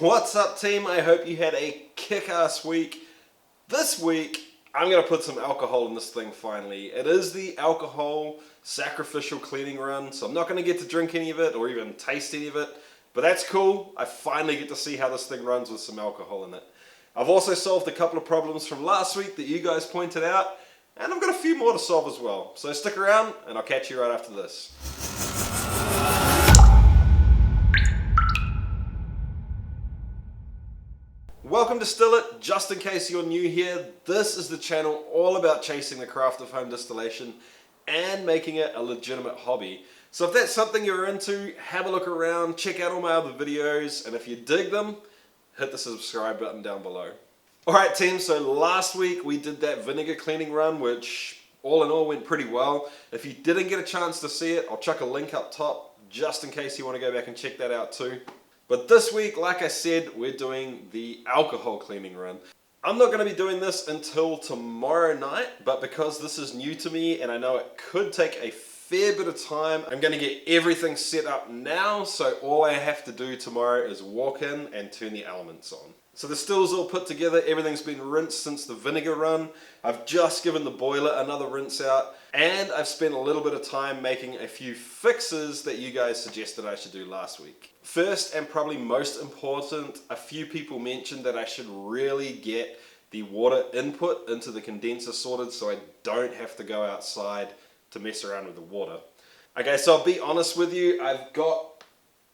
What's up, team? I hope you had a kick-ass week. This week, I'm going to put some alcohol in this thing finally. It is the alcohol sacrificial cleaning run, so I'm not going to get to drink any of it or even taste any of it, but that's cool. I finally get to see how this thing runs with some alcohol in it. I've also solved a couple of problems from last week that you guys pointed out, and I've got a few more to solve as well. So stick around, and I'll catch you right after this. Welcome to Still It. Just in case you're new here, this is the channel all about chasing the craft of home distillation and making it a legitimate hobby. So if that's something you're into, have a look around, check out all my other videos, and if you dig them, hit the subscribe button down below. Alright team, so last week we did that vinegar cleaning run, which all in all went pretty well. If you didn't get a chance to see it, I'll chuck a link up top just in case you want to go back and check that out too. But this week, like I said, we're doing the alcohol cleaning run. I'm not going to be doing this until tomorrow night, but because this is new to me and I know it could take a fair bit of time, I'm going to get everything set up now, so all I have to do tomorrow is walk in and turn the elements on. So the still's all put together, everything's been rinsed since the vinegar run. I've just given the boiler another rinse out, and I've spent a little bit of time making a few fixes that you guys suggested I should do last week. First, and probably most important, a few people mentioned that I should really get the water input into the condenser sorted so I don't have to go outside to mess around with the water. Okay, so I'll be honest with you, I've got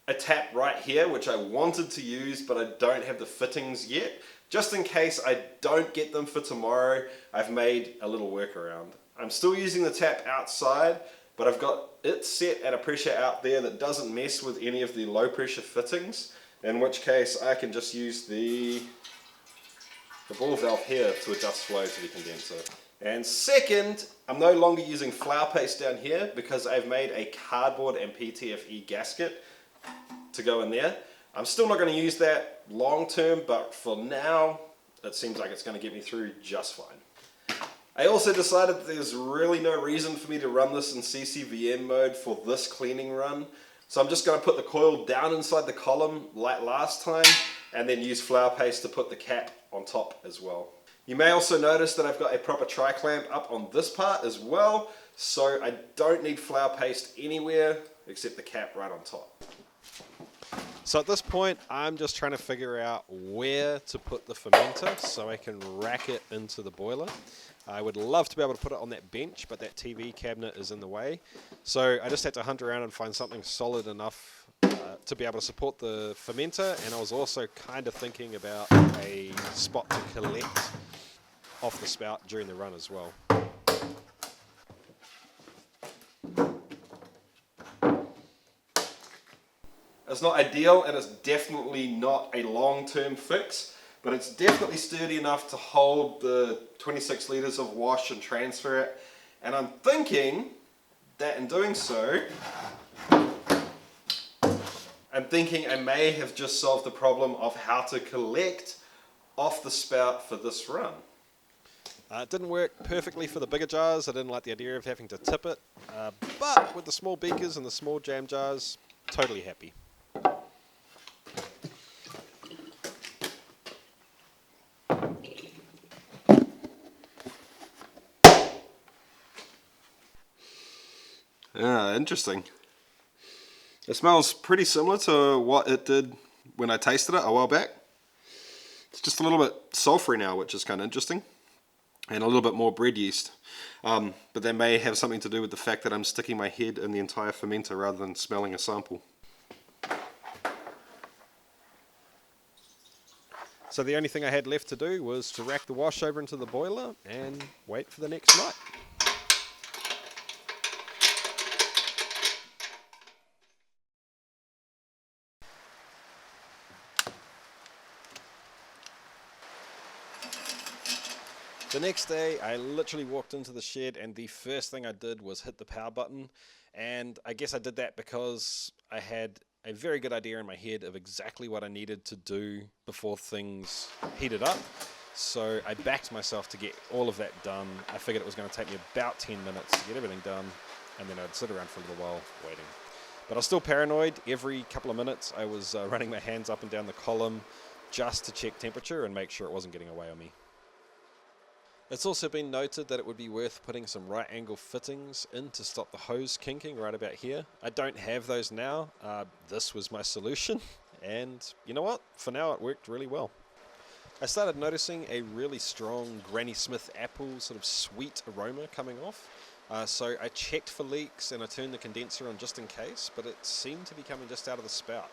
a tap right here which I wanted to use, but I don't have the fittings yet. Just in case I don't get them for tomorrow, I've made a little workaround. I'm still using the tap outside, but I've got it set at a pressure out there that doesn't mess with any of the low pressure fittings, in which case I can just use the ball valve here to adjust flow to the condenser. And second, I'm no longer using flour paste down here because I've made a cardboard and PTFE gasket to go in there. I'm still not going to use that long term, but for now it seems like it's going to get me through just fine. I also decided that there's really no reason for me to run this in CCVM mode for this cleaning run, so I'm just going to put the coil down inside the column like last time and then use flour paste to put the cap on top as well. You may also notice that I've got a proper tri-clamp up on this part as well, so I don't need flour paste anywhere except the cap right on top. So at this point, I'm just trying to figure out where to put the fermenter so I can rack it into the boiler. I would love to be able to put it on that bench, but that TV cabinet is in the way. So I just had to hunt around and find something solid enough to be able to support the fermenter, and I was also kind of thinking about a spot to collect off the spout during the run as well. It's not ideal, and it's definitely not a long-term fix, but it's definitely sturdy enough to hold the 26 litres of wash and transfer it. And I'm thinking that in doing so, I may have just solved the problem of how to collect off the spout for this run. It didn't work perfectly for the bigger jars. I didn't like the idea of having to tip it, but with the small beakers and the small jam jars, totally happy. Interesting. It smells pretty similar to what it did when I tasted it a while back. It's just a little bit sulfury now, which is kind of interesting, and a little bit more bread yeast. But that may have something to do with the fact that I'm sticking my head in the entire fermenter rather than smelling a sample. So the only thing I had left to do was to rack the wash over into the boiler and wait for the next night. The next day, I literally walked into the shed and the first thing I did was hit the power button, and I guess I did that because I had a very good idea in my head of exactly what I needed to do before things heated up. So I backed myself to get all of that done. I figured it was going to take me about 10 minutes to get everything done, and then I'd sit around for a little while waiting. But I was still paranoid. Every couple of minutes I was running my hands up and down the column just to check temperature and make sure it wasn't getting away on me. It's also been noted that it would be worth putting some right angle fittings in to stop the hose kinking right about here. I don't have those now. This was my solution, and you know what? For now it worked really well. I started noticing a really strong Granny Smith apple sort of sweet aroma coming off. So I checked for leaks and I turned the condenser on just in case, but it seemed to be coming just out of the spout.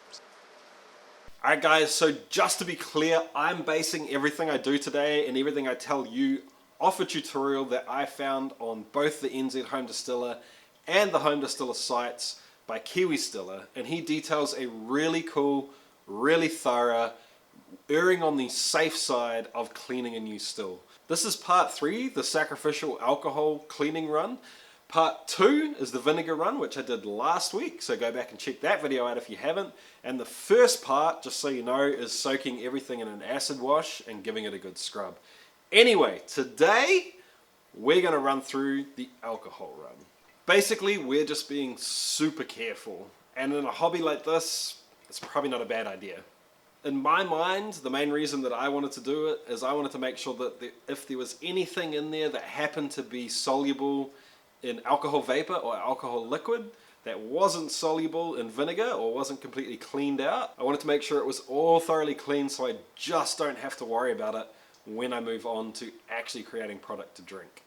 Alright guys, so just to be clear, I'm basing everything I do today and everything I tell you off a tutorial that I found on both the NZ Home Distiller and the Home Distiller sites by Kiwistiller, and he details a really cool, really thorough, erring on the safe side of cleaning a new still. This is part 3, the sacrificial alcohol cleaning run. Part 2 is the vinegar run, which I did last week, so go back and check that video out if you haven't. And the first part, just so you know, is soaking everything in an acid wash and giving it a good scrub. Anyway, today we're going to run through the alcohol run. Basically, we're just being super careful, and in a hobby like this, it's probably not a bad idea. In my mind, the main reason that I wanted to do it is I wanted to make sure that if there was anything in there that happened to be soluble in alcohol vapor or alcohol liquid that wasn't soluble in vinegar or wasn't completely cleaned out, I wanted to make sure it was all thoroughly clean so I just don't have to worry about it when I move on to actually creating product to drink.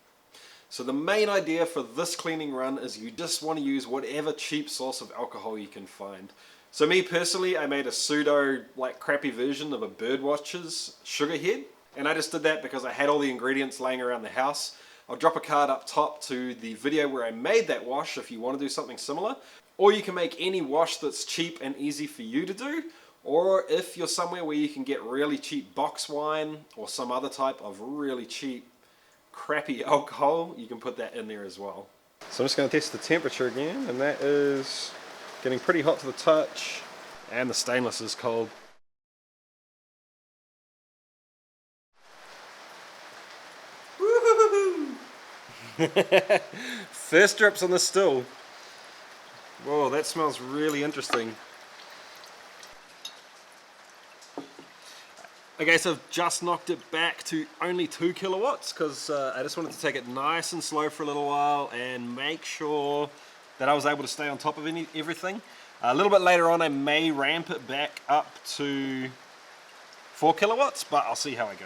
So the main idea for this cleaning run is you just want to use whatever cheap source of alcohol you can find. So me personally, I made a pseudo crappy version of a Birdwatcher's sugar head, and I just did that because I had all the ingredients laying around the house. I'll drop a card up top to the video where I made that wash if you want to do something similar, or you can make any wash that's cheap and easy for you to do. Or if you're somewhere where you can get really cheap box wine or some other type of really cheap, crappy alcohol, you can put that in there as well. So I'm just going to test the temperature again, and that is getting pretty hot to the touch, and the stainless is cold. Woohoooo! First drips on the still. Whoa, that smells really interesting. Okay, so I've just knocked it back to only 2 kilowatts because I just wanted to take it nice and slow for a little while and make sure that I was able to stay on top of everything. A little bit later on I may ramp it back up to 4 kilowatts, but I'll see how I go.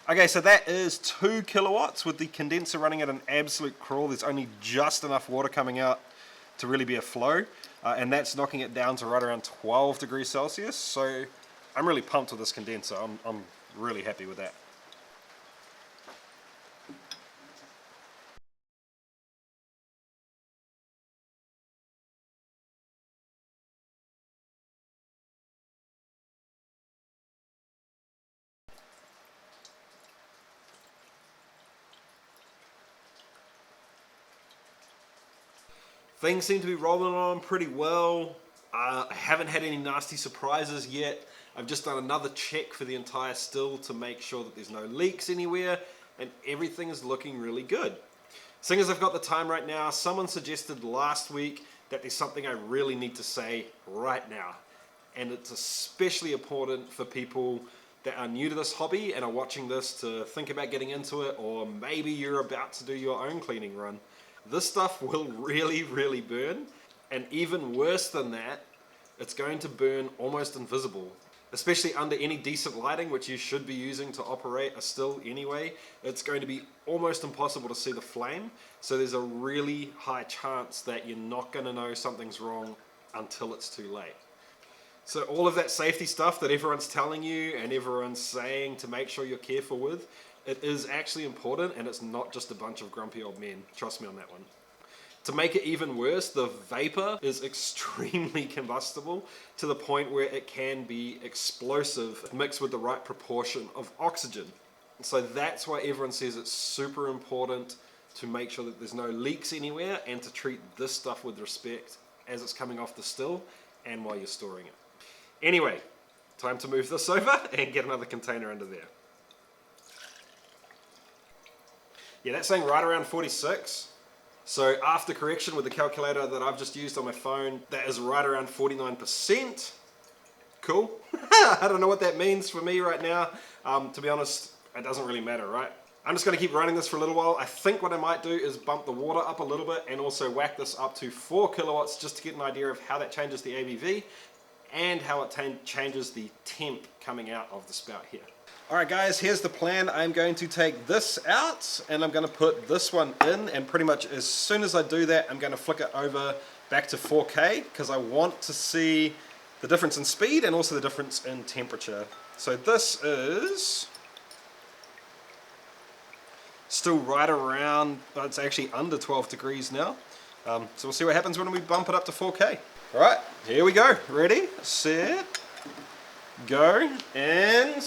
Okay, so that is 2 kilowatts with the condenser running at an absolute crawl. There's only just enough water coming out to really be a flow, and that's knocking it down to right around 12 degrees Celsius. So I'm really pumped with this condenser. I'm really happy with that. Things seem to be rolling on pretty well. I haven't had any nasty surprises yet. I've just done another check for the entire still to make sure that there's no leaks anywhere, and everything is looking really good. Seeing as I've got the time right now, someone suggested last week that there's something I really need to say right now. And it's especially important for people that are new to this hobby and are watching this to think about getting into it, or maybe you're about to do your own cleaning run. This stuff will really, really burn, and even worse than that, it's going to burn almost invisible. Especially under any decent lighting, which you should be using to operate a still anyway, it's going to be almost impossible to see the flame, so there's a really high chance that you're not going to know something's wrong until it's too late. So all of that safety stuff that everyone's telling you and everyone's saying to make sure you're careful with, it is actually important, and it's not just a bunch of grumpy old men. Trust me on that one. To make it even worse, the vapor is extremely combustible to the point where it can be explosive mixed with the right proportion of oxygen. So that's why everyone says it's super important to make sure that there's no leaks anywhere and to treat this stuff with respect as it's coming off the still and while you're storing it. Anyway, time to move this over and get another container under there. Yeah, that's saying right around 46. So after correction with the calculator that I've just used on my phone, that is right around 49%. Cool. I don't know what that means for me right now. To be honest, it doesn't really matter, right? I'm just going to keep running this for a little while. I think what I might do is bump the water up a little bit and also whack this up to 4 kilowatts just to get an idea of how that changes the ABV and how it changes the temp coming out of the spout here. Alright guys, here's the plan. I'm going to take this out and I'm going to put this one in, and pretty much as soon as I do that I'm going to flick it over back to 4K because I want to see the difference in speed and also the difference in temperature. So this is still right around, it's actually under 12 degrees now. So we'll see what happens when we bump it up to 4K. Alright, here we go. Ready, set, go, and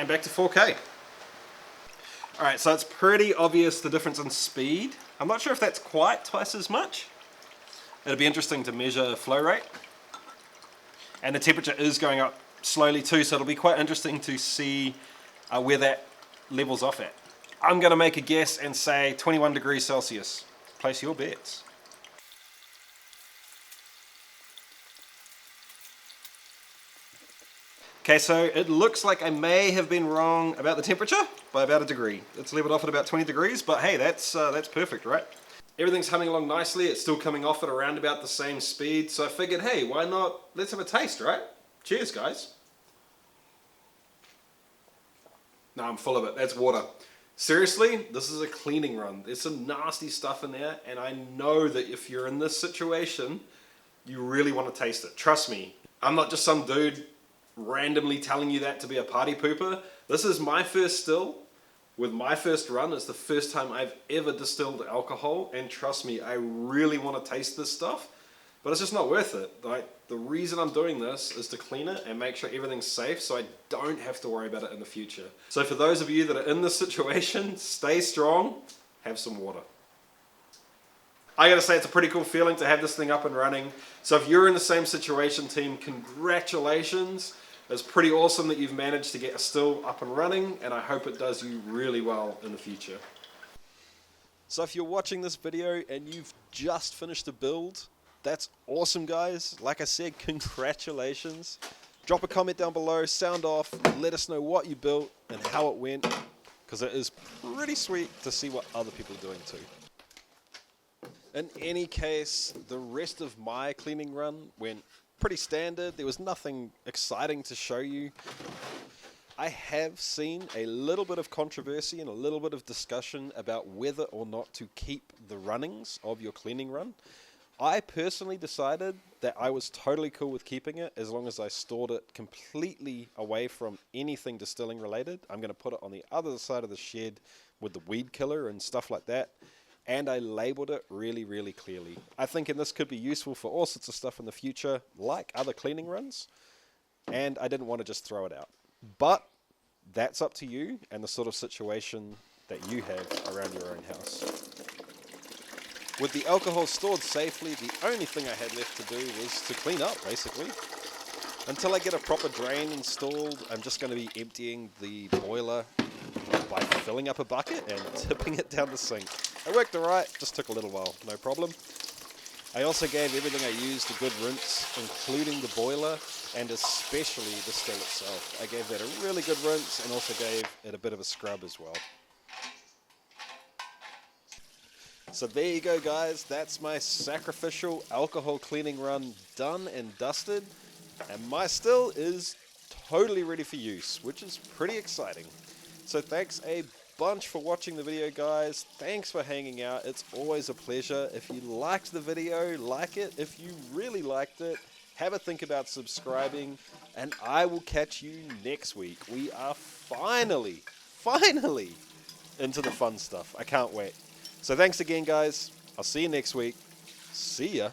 back to 4K. Alright, so it's pretty obvious the difference in speed. I'm not sure if that's quite twice as much. It'll be interesting to measure flow rate. And the temperature is going up slowly too, so it'll be quite interesting to see where that levels off at. I'm going to make a guess and say 21 degrees Celsius. Place your bets. Okay, so it looks like I may have been wrong about the temperature by about a degree. It's leveled off at about 20 degrees, but hey, that's perfect, right? Everything's humming along nicely. It's still coming off at around about the same speed, so I figured, hey, why not? Let's have a taste, right? Cheers, guys. No, I'm full of it. That's water. Seriously, this is a cleaning run. There's some nasty stuff in there, and I know that if you're in this situation, you really want to taste it. Trust me. I'm not just some dude randomly telling you that to be a party pooper. This is my first still with my first run. It's the first time I've ever distilled alcohol, and trust me, I really want to taste this stuff, but it's just not worth it. Like, the reason I'm doing this is to clean it and make sure everything's safe so I don't have to worry about it in the future. So for those of you that are in this situation, stay strong, have some water. I gotta say, it's a pretty cool feeling to have this thing up and running. So if you're in the same situation, team, congratulations. It's pretty awesome that you've managed to get a still up and running, and I hope it does you really well in the future. So if you're watching this video and you've just finished a build, that's awesome, guys. Like I said, congratulations. Drop a comment down below, sound off, let us know what you built and how it went, because it is pretty sweet to see what other people are doing too. In any case, the rest of my cleaning run went pretty standard. There was nothing exciting to show you. I have seen a little bit of controversy and a little bit of discussion about whether or not to keep the runnings of your cleaning run. I personally decided that I was totally cool with keeping it as long as I stored it completely away from anything distilling related. I'm going to put it on the other side of the shed with the weed killer and stuff like that. And I labeled it really, really clearly. I think this could be useful for all sorts of stuff in the future, like other cleaning runs, and I didn't want to just throw it out. But that's up to you and the sort of situation that you have around your own house. With the alcohol stored safely, the only thing I had left to do was to clean up, basically. Until I get a proper drain installed, I'm just going to be emptying the boiler by filling up a bucket and tipping it down the sink. It worked alright, just took a little while, no problem. I also gave everything I used a good rinse, including the boiler and especially the still itself. I gave that a really good rinse and also gave it a bit of a scrub as well. So there you go, guys, that's my sacrificial alcohol cleaning run done and dusted, and my still is totally ready for use, which is pretty exciting. So thanks a bunch for watching the video, guys. Thanks for hanging out. It's always a pleasure. If you liked the video, like it. If you really liked it, have a think about subscribing, and I will catch you next week. We are finally into the fun stuff. I can't wait. So thanks again, guys. I'll see you next week. See ya.